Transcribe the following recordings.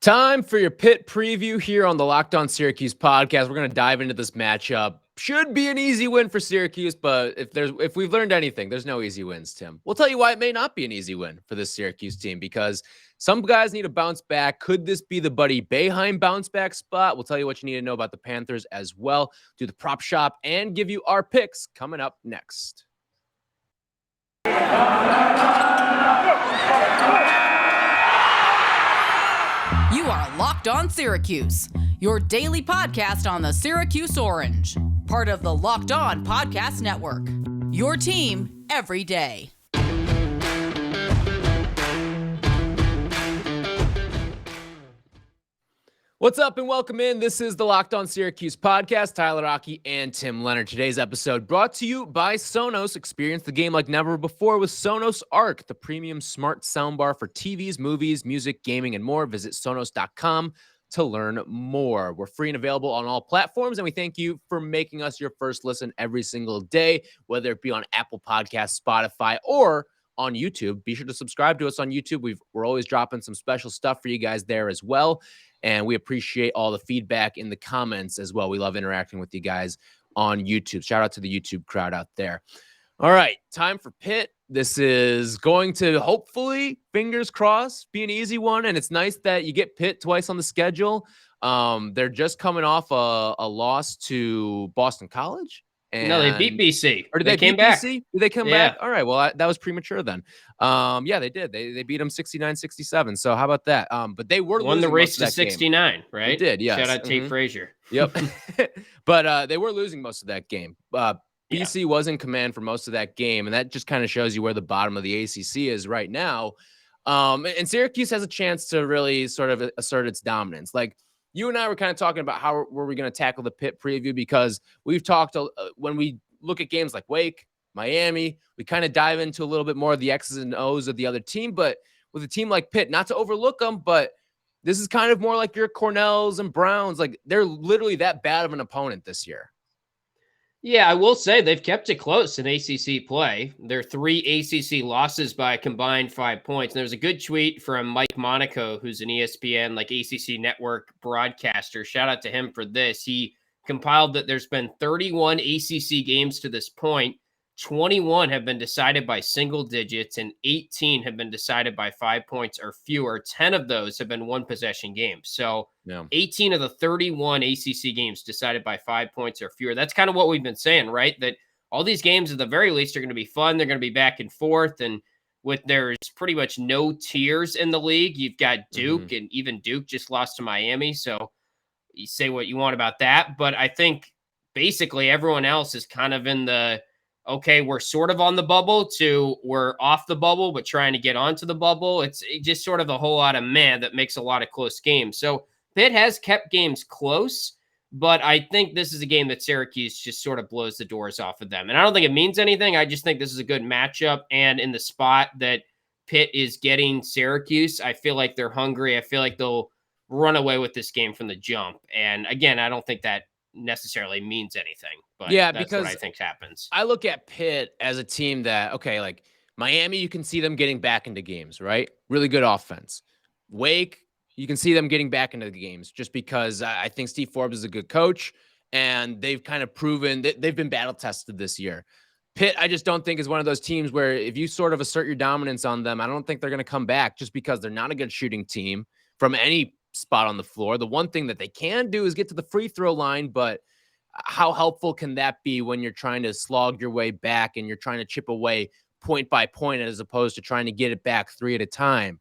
Time for your Pitt preview here on the Locked On Syracuse podcast. We're going to dive into this matchup. Should be an easy win for Syracuse, but if we've learned anything, there's no easy wins, Tim. We'll tell you why it may not be an easy win for this Syracuse team, because some guys need to bounce back. Could this be the Buddy Boeheim bounce back spot? We'll tell you what you need to know about the Panthers as well, do the prop shop, and give you our picks coming up next. You are Locked On Syracuse, your daily podcast on the Syracuse Orange, part of the Locked On Podcast Network, your team every day. What's up and welcome in. This is the Locked On Syracuse podcast. Tyler, Aki, and Tim Leonard. Today's episode brought to you by Sonos. Experience the game like never before with Sonos Arc, the premium smart soundbar for TVs, movies, music, gaming, and more. Visit Sonos.com to learn more. We're free and available on all platforms, and we thank you for making us your first listen every single day, whether it be on Apple Podcasts, Spotify, or on YouTube. Be sure to subscribe to us on YouTube. We're always dropping some special stuff for you guys there as well. And we appreciate all the feedback in the comments as well. We love interacting with you guys on YouTube. Shout out to the YouTube crowd out there. All right, time for Pitt. This is going to hopefully, fingers crossed, be an easy one. And it's nice that you get Pitt twice on the schedule. They're just coming off a loss to Boston College. No, they beat BC. Or did they came beat back. BC? Did they come back? All right. Well, that was premature then. Yeah, they did. They beat them 69-67. So how about that? But they were won the losing race most of to 69, game. right? They did, yes. Shout out Tate Frazier. Yep. But they were losing most of that game. BC was in command for most of that game, and that just kind of shows you where the bottom of the ACC is right now. And Syracuse has a chance to really sort of assert its dominance. Like, you and I were kind of talking about how were we going to tackle the Pitt preview, because we've talked when we look at games like Wake, Miami, we kind of dive into a little bit more of the X's and O's of the other team. But with a team like Pitt, not to overlook them, but this is kind of more like your Cornells and Browns. Like, they're literally that bad of an opponent this year. Yeah, I will say they've kept it close in ACC play. Their 3 ACC losses by a combined 5 points. And there's a good tweet from Mike Monaco, who's an ESPN, like ACC network broadcaster. Shout out to him for this. He compiled that there's been 31 ACC games to this point. 21 have been decided by single digits, and 18 have been decided by 5 points or fewer. 10 of those have been one possession games. So 18 of the 31 ACC games decided by 5 points or fewer. That's kind of what we've been saying, right? That all these games at the very least are going to be fun. They're going to be back and forth. And with there's pretty much no tiers in the league, you've got Duke, and even Duke just lost to Miami. So you say what you want about that. But I think basically everyone else is kind of in the, okay, we're sort of on the bubble to we're off the bubble, but trying to get onto the bubble. It's just sort of a whole lot of that makes a lot of close games. So Pitt has kept games close, but I think this is a game that Syracuse just sort of blows the doors off of them. And I don't think it means anything. I just think this is a good matchup. And in the spot that Pitt is getting Syracuse, I feel like they're hungry. I feel like they'll run away with this game from the jump. And again, I don't think that necessarily means anything, but yeah, that's because what I think happens. I look at Pitt as a team that, okay, like Miami, you can see them getting back into games, right? Really good offense. Wake, you can see them getting back into the games just because I think Steve Forbes is a good coach, and they've kind of proven that they've been battle tested this year. Pitt, I just don't think is one of those teams where if you sort of assert your dominance on them, I don't think they're going to come back just because they're not a good shooting team from any spot on the floor. The one thing that they can do is get to the free throw line, but how helpful can that be when you're trying to slog your way back and you're trying to chip away point by point as opposed to trying to get it back 3 at a time?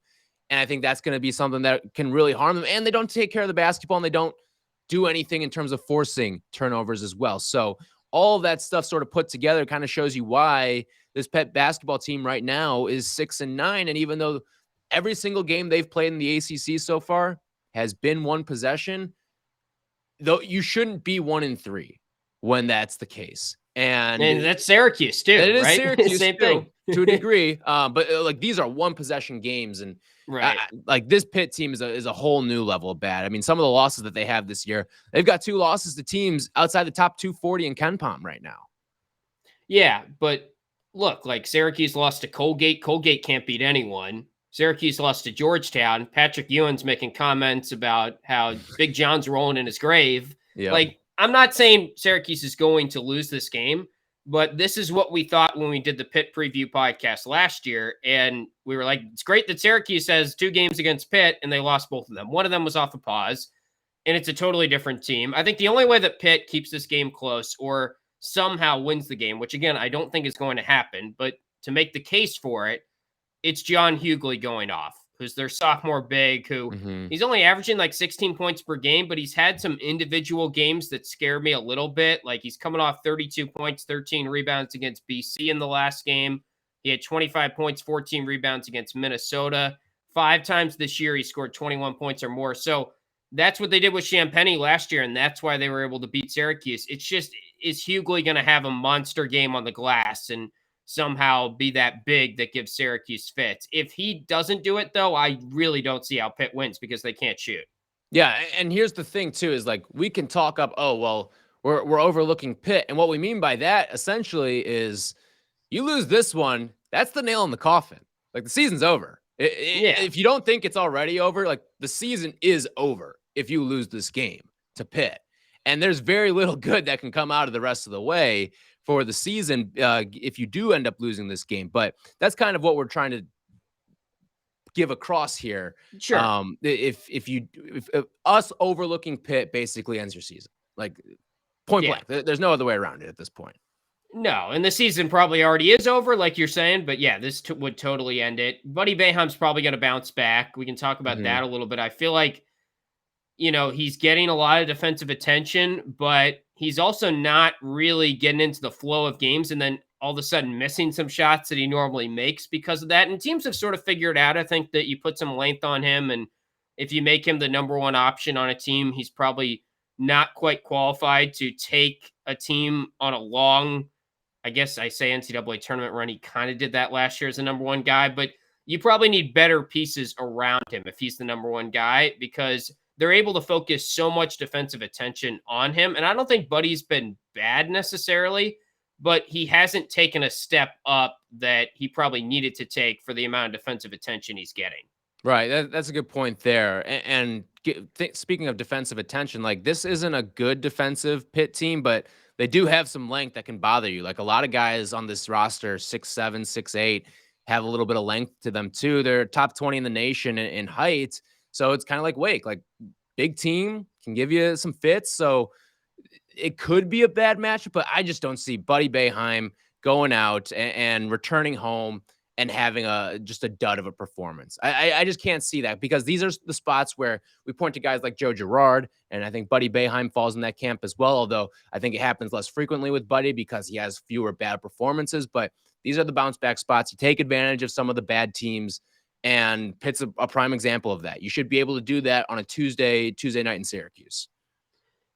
And I think that's going to be something that can really harm them. And they don't take care of the basketball, and they don't do anything in terms of forcing turnovers as well. So all of that stuff sort of put together kind of shows you why this Pitt basketball team right now is 6-9. And even though every single game they've played in the ACC so far has been one possession, though you shouldn't be 1-3 when that's the case. And that's Syracuse too. It is right? Syracuse Same too, thing to a degree. But like these are one possession games, and like this Pitt team is a whole new level of bad. I mean, some of the losses that they have this year, they've got 2 losses to teams outside the top 240 in KenPom right now. Yeah, but look, like Syracuse lost to Colgate. Colgate can't beat anyone. Syracuse lost to Georgetown. Patrick Ewing's making comments about how Big John's rolling in his grave. Yeah. Like, I'm not saying Syracuse is going to lose this game, but this is what we thought when we did the Pitt preview podcast last year. And we were like, it's great that Syracuse has 2 games against Pitt and they lost both of them. One of them was off a pause, and it's a totally different team. I think the only way that Pitt keeps this game close or somehow wins the game, which again, I don't think is going to happen, but to make the case for it, it's John Hughley going off, who's their sophomore big, who he's only averaging like 16 points per game, but he's had some individual games that scare me a little bit. Like he's coming off 32 points, 13 rebounds against BC in the last game. He had 25 points, 14 rebounds against Minnesota. 5 times this year, he scored 21 points or more. So that's what they did with Champagny last year, and that's why they were able to beat Syracuse. It's just, is Hughley going to have a monster game on the glass and somehow be that big that gives Syracuse fits? If he doesn't do it, though, I really don't see how Pitt wins because they can't shoot. Yeah, and here's the thing, too, is like we can talk up, oh, well, we're overlooking Pitt. And what we mean by that, essentially, is you lose this one, that's the nail in the coffin. Like, the season's over. If you don't think it's already over, like, the season is over if you lose this game to Pitt. And there's very little good that can come out of the rest of the way for the season if you do end up losing this game. But that's kind of what we're trying to give across here. Sure. If us overlooking Pitt basically ends your season, like point blank. There's no other way around it at this point. No, and the season probably already is over, like you're saying. But yeah, this would totally end it. Buddy Boeheim's probably going to bounce back. We can talk about that a little bit. I feel like, you know, he's getting a lot of defensive attention, but he's also not really getting into the flow of games and then all of a sudden missing some shots that he normally makes because of that. And teams have sort of figured out, I think, that you put some length on him, and if you make him the number 1 option on a team, he's probably not quite qualified to take a team on a long, I guess I say NCAA tournament run. He kind of did that last year as the number 1 guy, but you probably need better pieces around him if he's the number 1 guy, because they're able to focus so much defensive attention on him. And I don't think Buddy's been bad necessarily, but he hasn't taken a step up that he probably needed to take for the amount of defensive attention he's getting. Right. That's a good point there. And speaking of defensive attention, like this isn't a good defensive Pitt team, but they do have some length that can bother you. Like a lot of guys on this roster, 6'7", 6'8", have a little bit of length to them too. They're top 20 in the nation in height. So it's kind of like Wake, like big team can give you some fits. So it could be a bad matchup, but I just don't see Buddy Boeheim going out and returning home and having just a dud of a performance. I just can't see that, because these are the spots where we point to guys like Joe Girard, and I think Buddy Boeheim falls in that camp as well, although I think it happens less frequently with Buddy because he has fewer bad performances. But these are the bounce back spots. You take advantage of some of the bad teams, and Pitt's a prime example of that. You should be able to do that on a Tuesday night in Syracuse.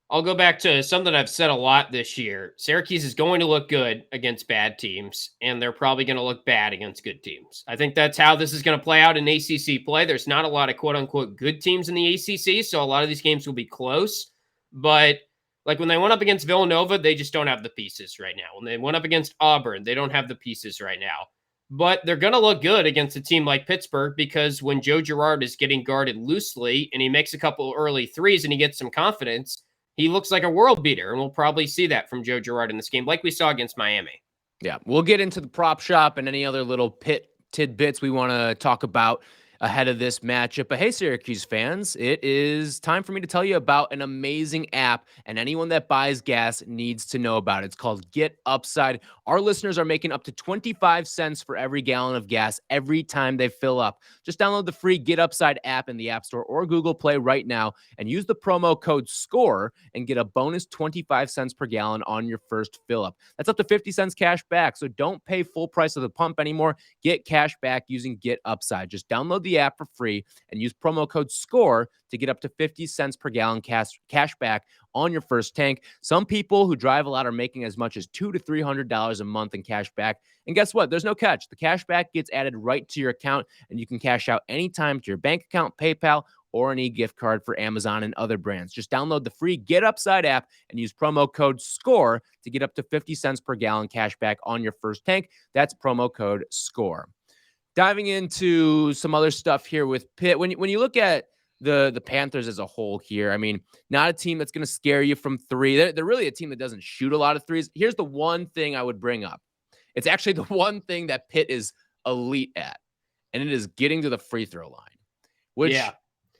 I'll go back to something I've said a lot this year. Syracuse is going to look good against bad teams, and they're probably going to look bad against good teams. I think that's how this is going to play out in ACC play. There's not a lot of quote-unquote good teams in the ACC, so a lot of these games will be close. But like when they went up against Villanova, they just don't have the pieces right now. When they went up against Auburn, they don't have the pieces right now. But they're going to look good against a team like Pittsburgh, because when Joe Girard is getting guarded loosely and he makes a couple early threes and he gets some confidence, he looks like a world beater, and we'll probably see that from Joe Girard in this game, like we saw against Miami. Yeah, we'll get into the prop shop and any other little Pitt tidbits we want to talk about ahead of this matchup. But hey, Syracuse fans, it is time for me to tell you about an amazing app, and anyone that buys gas needs to know about it. It's called Get Upside. Our listeners are making up to 25 cents for every gallon of gas every time they fill up. Just download the free Get Upside app in the App Store or Google Play right now and use the promo code SCORE and get a bonus 25 cents per gallon on your first fill up. That's up to 50 cents cash back, so don't pay full price of the pump anymore. Get cash back using Get Upside. Just download the app for free and use promo code SCORE to get up to 50 cents per gallon cash back on your first tank. Some people who drive a lot are making as much as $200 to $300 a month in cash back. And guess what? There's no catch. The cash back gets added right to your account, and you can cash out anytime to your bank account, PayPal, or an e-gift card for Amazon and other brands. Just download the free Get Upside app and use promo code SCORE to get up to 50 cents per gallon cash back on your first tank. That's promo code SCORE. diving into some other stuff here with Pitt, when you look at the Panthers as a whole here, I mean, not a team that's going to scare you from three. They're really a team that doesn't shoot a lot of threes. Here's the one thing I would bring up. It's actually the one thing that Pitt is elite at, and it is getting to the free throw line, which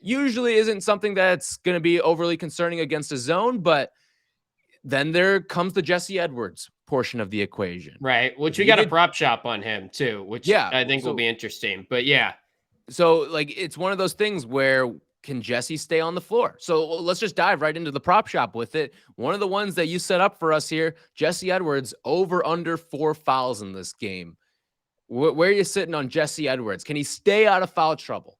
usually isn't something that's going to be overly concerning against a zone. But then there comes the Jesse Edwards portion of the equation. Right, which we got a prop shop on him too, which I think will be interesting. But so like it's one of those things where can Jesse stay on the floor? So let's just dive right into the prop shop with it. One of the ones that you set up for us here, Jesse Edwards, over under 4 fouls in this game. Where are you sitting on Jesse Edwards? Can he stay out of foul trouble?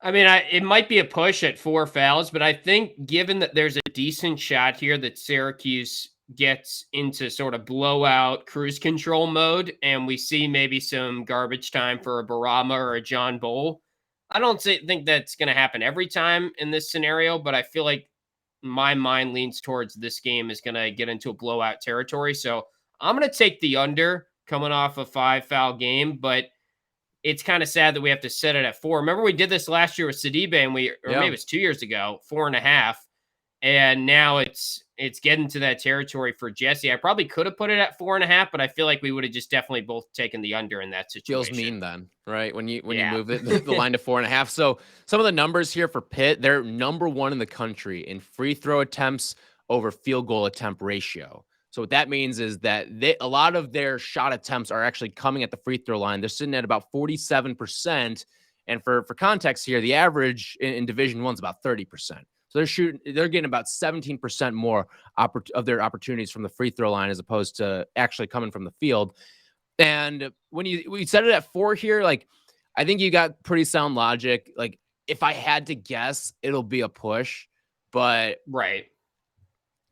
I mean, it might be a push at 4 fouls, but I think given that there's a decent shot here that Syracuse gets into sort of blowout cruise control mode, and we see maybe some garbage time for a Barama or a John Bull, I don't think that's going to happen every time in this scenario, but I feel like my mind leans towards this game is going to get into a blowout territory. So I'm going to take the under coming off a 5 foul game, but it's kind of sad that we have to set it at 4. Remember, we did this last year with Sidibe, and maybe it was 2 years ago, 4.5. And now it's getting to that territory for Jesse. I probably could have put it at 4.5, but I feel like we would have just definitely both taken the under in that situation. Feels mean then, right? When you move the line to 4.5. So some of the numbers here for Pitt, they're number 1 in the country in free throw attempts over field goal attempt ratio. So what that means is that a lot of their shot attempts are actually coming at the free throw line. They're sitting at about 47%. And for context here, the average in Division I is about 30%. So they're getting about 17% more of their opportunities from the free throw line as opposed to actually coming from the field. And when we set it at 4 here, like I think you got pretty sound logic. Like if I had to guess, it'll be a push, but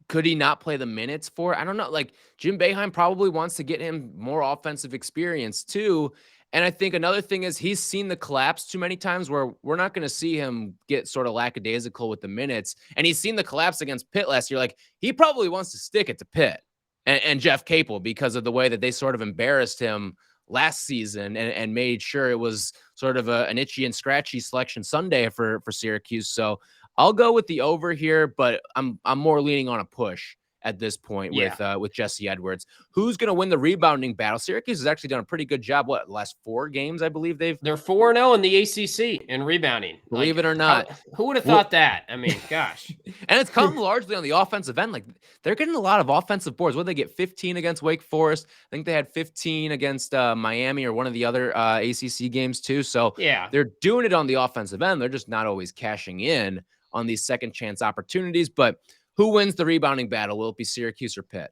could he not play the minutes for it? I don't know. Like Jim Boeheim probably wants to get him more offensive experience too. And I think another thing is he's seen the collapse too many times where we're not going to see him get sort of lackadaisical with the minutes. And he's seen the collapse against Pitt last year. Like he probably wants to stick it to Pitt and Jeff Capel because of the way that they sort of embarrassed him last season and made sure it was sort of an itchy and scratchy selection Sunday for Syracuse. So I'll go with the over here, but I'm more leaning on a push at this point with Jesse Edwards. Who's going to win the rebounding battle? Syracuse has actually done a pretty good job. Last 4 games, I believe they're 4-0 in the ACC in rebounding. Believe it or not. Who would have thought that? I mean, gosh. And it's come largely on the offensive end. Like they're getting a lot of offensive boards. What did they get? 15 against Wake Forest. I think they had 15 against Miami or one of the other ACC games too. So they're doing it on the offensive end. They're just not always cashing in on these second chance opportunities. But who wins the rebounding battle? Will it be Syracuse or Pitt?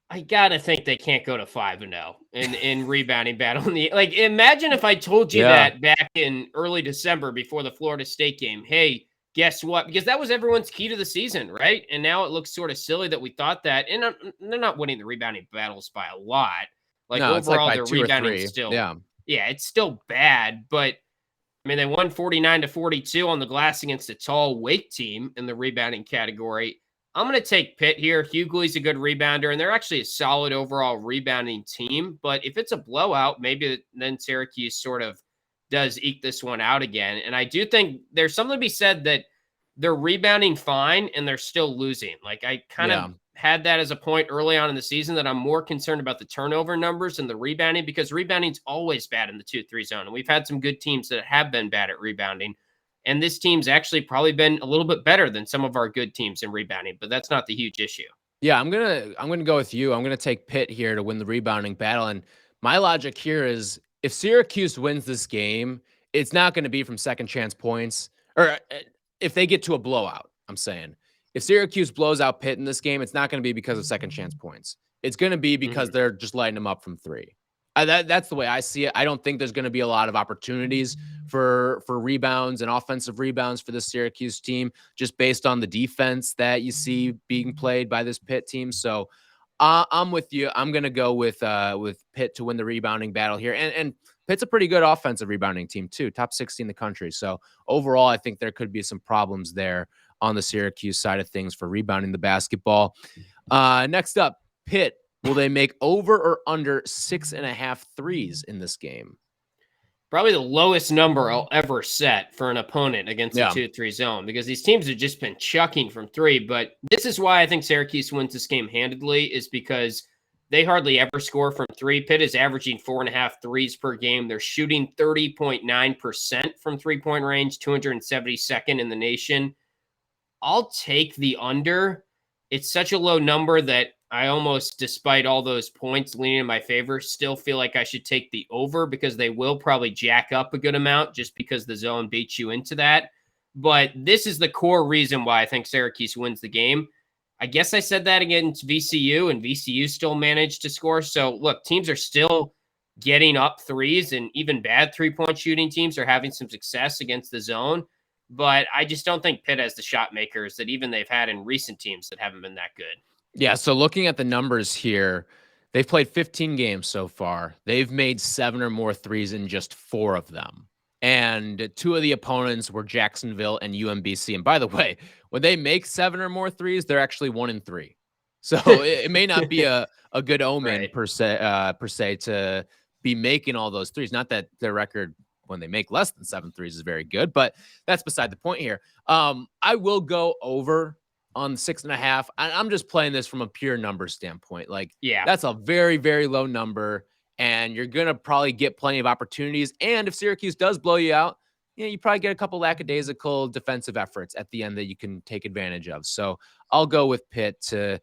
I gotta think they can't go to 5-0 in rebounding battle. Like, imagine if I told you that back in early December before the Florida State game. Hey, guess what? Because that was everyone's key to the season, right? And now it looks sort of silly that we thought that. And they're not winning the rebounding battles by a lot. Like overall, their rebounding still, it's still bad, but. I mean, they won 49-42 on the glass against a tall Wake team in the rebounding category. I'm going to take Pitt here. Hughley's a good rebounder, and they're actually a solid overall rebounding team. But if it's a blowout, maybe then Syracuse sort of does eke this one out again. And I do think there's something to be said that they're rebounding fine and they're still losing. Like I kind of had that as a point early on in the season that I'm more concerned about the turnover numbers and the rebounding because rebounding's always bad in the 2-3 zone. And we've had some good teams that have been bad at rebounding. And this team's actually probably been a little bit better than some of our good teams in rebounding, but that's not the huge issue. Yeah, I'm gonna go with you. I'm gonna take Pitt here to win the rebounding battle. And my logic here is if Syracuse wins this game, it's not going to be from second chance points, or if they get to a blowout, I'm saying. If Syracuse blows out Pitt in this game, it's not going to be because of second chance points. It's going to be because they're just lighting them up from 3. That's the way I see it. I don't think there's going to be a lot of opportunities for rebounds and offensive rebounds for the Syracuse team, just based on the defense that you see being played by this Pitt team. So I'm with you. I'm going to go with Pitt to win the rebounding battle here. And Pitt's a pretty good offensive rebounding team too, top 60 in the country. So overall, I think there could be some problems there on the Syracuse side of things for rebounding the basketball. Next up, Pitt Will they make over or under 6.5 threes in this game? Probably the lowest number I'll ever set for an opponent against a 2-3 zone, because these teams have just been chucking from three. But this is why I think Syracuse wins this game handedly, is because they hardly ever score from three. Pitt is averaging 4.5 threes per game. They're shooting 30.9% from three-point range, 272nd in the nation. I'll take the under. It's such a low number that I almost, despite all those points leaning in my favor, still feel like I should take the over, because they will probably jack up a good amount just because the zone beats you into that. But this is the core reason why I think Syracuse wins the game. I guess I said that against VCU, and VCU still managed to score. So, look, teams are still getting up threes, and even bad three-point shooting teams are having some success against the zone. But I just don't think Pitt has the shot makers that even they've had in recent teams that haven't been that good. Yeah, so looking at the numbers here, they've played 15 games so far. They've made 7 or more threes in just 4 of them. And 2 of the opponents were Jacksonville and UMBC. And by the way, when they make 7 or more threes, they're actually 1-3. So it may not be a good omen right. per se to be making all those threes. Not that their record when they make less than 7 threes is very good, but that's beside the point here. I will go over on 6.5. I'm just playing this from a pure number standpoint. Like, that's a very, very low number, and you're going to probably get plenty of opportunities. And if Syracuse does blow you out, you probably get a couple lackadaisical defensive efforts at the end that you can take advantage of. So I'll go with Pitt to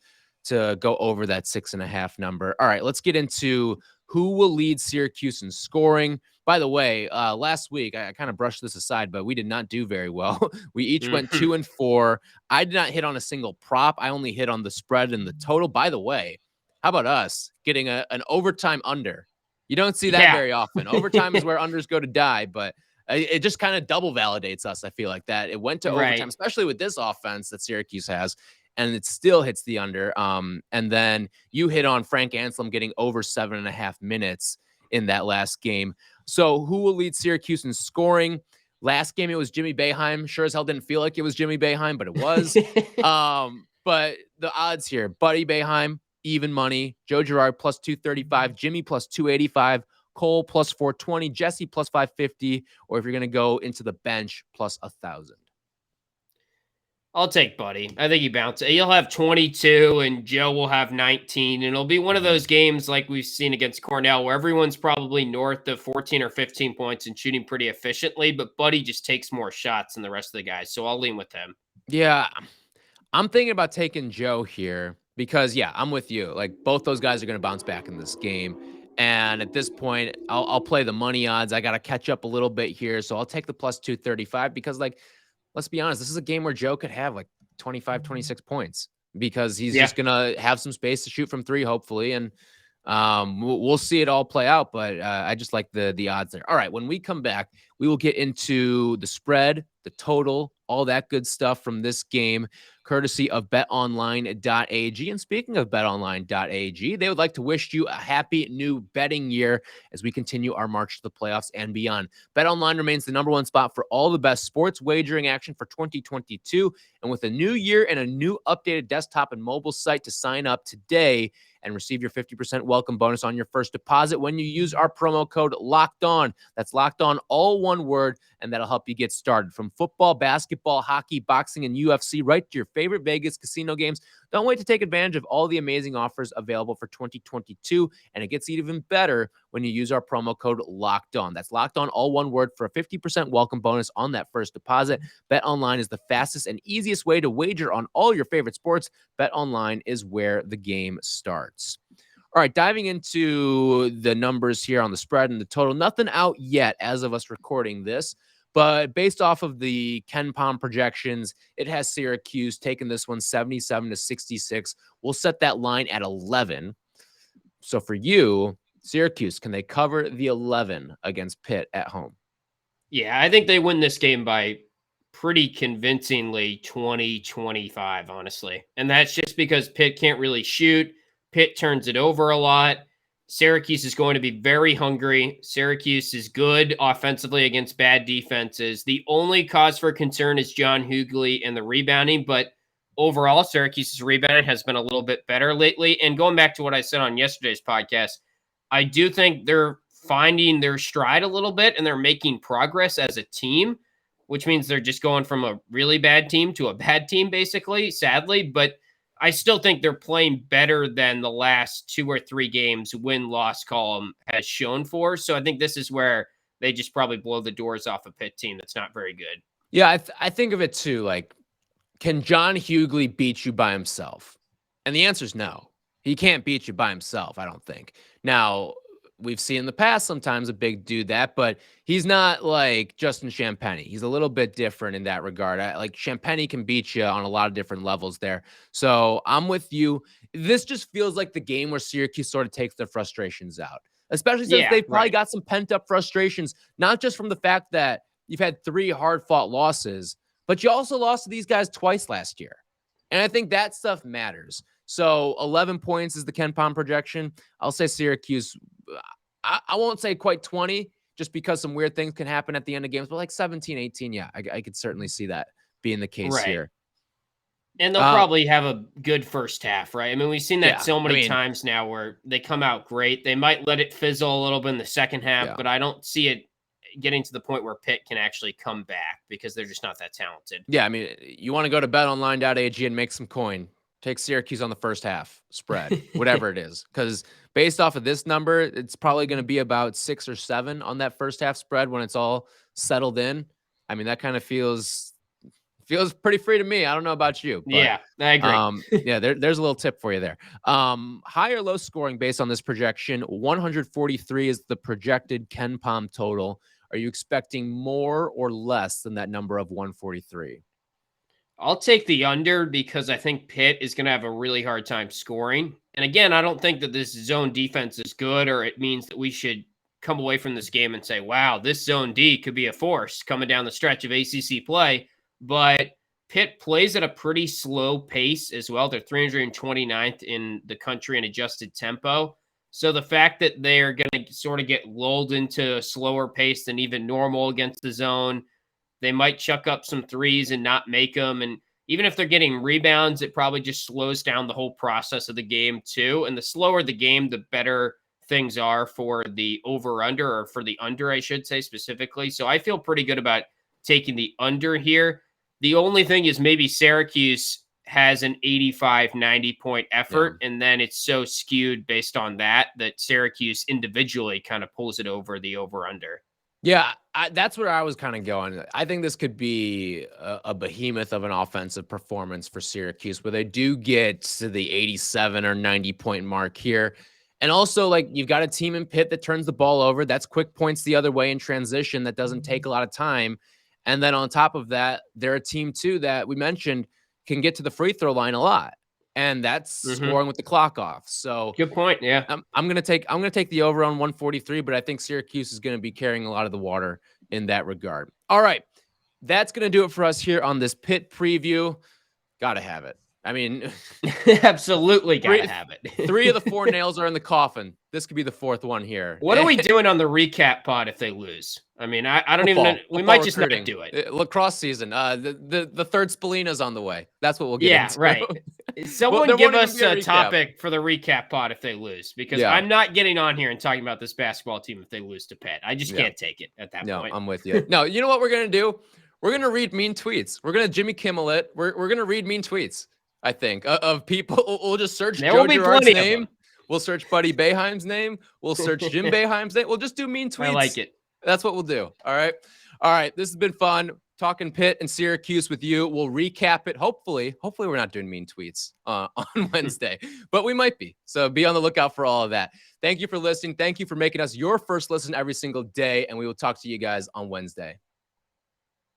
go over that 6.5 number. All right, let's get into who will lead Syracuse in scoring. By the way, last week, I kind of brushed this aside, but we did not do very well. We each went 2-4. I did not hit on a single prop. I only hit on the spread and the total. By the way, how about us getting an overtime under? You don't see that very often. Overtime is where unders go to die, but it just kind of double validates us. I feel like that it went to overtime, especially with this offense that Syracuse has, and it still hits the under. And then you hit on Frank Anselm getting over 7.5 minutes in that last game. So who will lead Syracuse in scoring? Last game, it was Jimmy Boeheim. Sure as hell didn't feel like it was Jimmy Boeheim, but it was. But the odds here, Buddy Boeheim, even money. Joe Girard, plus 235. Jimmy, plus 285. Cole, plus 420. Jesse, plus 550. Or if you're going to go into the bench, plus 1,000. I'll take Buddy. I think he bounces. He'll have 22 and Joe will have 19. And it'll be one of those games like we've seen against Cornell where everyone's probably north of 14 or 15 points and shooting pretty efficiently, but Buddy just takes more shots than the rest of the guys. So I'll lean with him. Yeah, I'm thinking about taking Joe here because, I'm with you. Like, both those guys are going to bounce back in this game. And at this point, I'll play the money odds. I got to catch up a little bit here. So I'll take the plus 235 because, like, let's be honest, this is a game where Joe could have like 25, 26 points because he's just going to have some space to shoot from three, hopefully. And we'll see it all play out, but I just like the odds there. All right, when we come back, we will get into the spread, the total, all that good stuff from this game, courtesy of BetOnline.ag. And speaking of BetOnline.ag, they would like to wish you a happy new betting year as we continue our march to the playoffs and beyond. BetOnline remains the #1 spot for all the best sports wagering action for 2022. And with a new year and a new updated desktop and mobile site to sign up today and receive your 50% welcome bonus on your first deposit when you use our promo code LOCKEDON. That's locked on, all one word, and that'll help you get started. From football, basketball, hockey, boxing, and UFC, right to your favorite Vegas casino games. Don't wait to take advantage of all the amazing offers available for 2022, and it gets even better when you use our promo code LOCKEDON. That's locked on, all one word, for a 50% welcome bonus on that first deposit. BetOnline is the fastest and easiest way to wager on all your favorite sports. BetOnline is where the game starts. All right, diving into the numbers here on the spread and the total. Nothing out yet as of us recording this, but based off of the KenPom projections, it has Syracuse taking this one 77-66. We'll set that line at 11. So for you, Syracuse, can they cover the 11 against Pitt at home? Yeah, I think they win this game by pretty convincingly 20-25, honestly. And that's just because Pitt can't really shoot. Pitt turns it over a lot. Syracuse is going to be very hungry. Syracuse is good offensively against bad defenses. The only cause for concern is John Hughley and the rebounding, but overall, Syracuse's rebounding has been a little bit better lately. And going back to what I said on yesterday's podcast, I do think they're finding their stride a little bit and they're making progress as a team, which means they're just going from a really bad team to a bad team, basically, sadly. But I still think they're playing better than the last 2 or 3 games win-loss column has shown for. So I think this is where they just probably blow the doors off a Pitt team that's not very good. Yeah, I think of it too, like, can John Hughley beat you by himself? And the answer is no. He can't beat you by himself, I don't think. Now, we've seen in the past sometimes a big dude that, but he's not like Justin Champagny. He's a little bit different in that regard. Like Champagny can beat you on a lot of different levels there. So I'm with you. This just feels like the game where Syracuse sort of takes their frustrations out, especially since they've probably got some pent up frustrations, not just from the fact that you've had 3 hard fought losses, but you also lost to these guys twice last year. And I think that stuff matters. So 11 points is the KenPom projection. I'll say Syracuse, I won't say quite 20 just because some weird things can happen at the end of games, but like 17, 18. Yeah, I could certainly see that being the case here. And they'll probably have a good first half, right? I mean, we've seen that so many times now where they come out great. They might let it fizzle a little bit in the second half, but I don't see it getting to the point where Pitt can actually come back because they're just not that talented. Yeah, I mean, you want to go to BetOnline.ag and make some coin. Take Syracuse on the first half spread, whatever it is. Because based off of this number, it's probably going to be about 6 or 7 on that first half spread when it's all settled in. I mean, that kind of feels pretty free to me. I don't know about you. But, yeah, I agree. yeah, there's a little tip for you there. High or low scoring based on this projection. 143 is the projected KenPom total. Are you expecting more or less than that number of 143? I'll take the under because I think Pitt is going to have a really hard time scoring. And again, I don't think that this zone defense is good or it means that we should come away from this game and say, wow, this zone D could be a force coming down the stretch of ACC play. But Pitt plays at a pretty slow pace as well. They're 329th in the country in adjusted tempo. So the fact that they're going to sort of get lulled into a slower pace than even normal against the zone, they might chuck up some threes and not make them. And even if they're getting rebounds, it probably just slows down the whole process of the game too. And the slower the game, the better things are for the over-under, or for the under, I should say specifically. So I feel pretty good about taking the under here. The only thing is maybe Syracuse has an 85, 90 point effort. Yeah. And then it's so skewed based on that Syracuse individually kind of pulls it over the over-under. Yeah, that's where I was kind of going. I think this could be a behemoth of an offensive performance for Syracuse, where they do get to the 87 or 90 point mark here. And also, like, you've got a team in Pitt that turns the ball over. That's quick points the other way in transition. That doesn't take a lot of time. And then on top of that, they're a team too that we mentioned can get to the free throw line a lot. And that's scoring with the clock off. So good point. Yeah. I'm gonna take the over on 143, but I think Syracuse is gonna be carrying a lot of the water in that regard. All right. That's gonna do it for us here on this Pitt preview. Gotta have it. I mean, absolutely gotta have it. 3 of the 4 nails are in the coffin. This could be the 4th one here. What are we doing on the recap pod if they lose? I mean, I don't even know. We might just not do it. Lacrosse season. The third Spalina's on the way. That's what we'll get into. Right. Someone give us a topic for the recap pod if they lose, because I'm not getting on here and talking about this basketball team if they lose to Pitt. I just can't take it at that point. No, I'm with you. No, you know what we're going to do? We're going to read mean tweets. We're going to Jimmy Kimmel it. We're going to read mean tweets, I think, of people. We'll just search Joe Girard's name. We'll search Buddy Boeheim's name. We'll search Jim Boeheim's name. We'll just do mean tweets. I like it. That's what we'll do. All right. This has been fun talking Pitt and Syracuse with you. We'll recap it. Hopefully we're not doing mean tweets on Wednesday, but we might be. So be on the lookout for all of that. Thank you for listening. Thank you for making us your first listen every single day. And we will talk to you guys on Wednesday.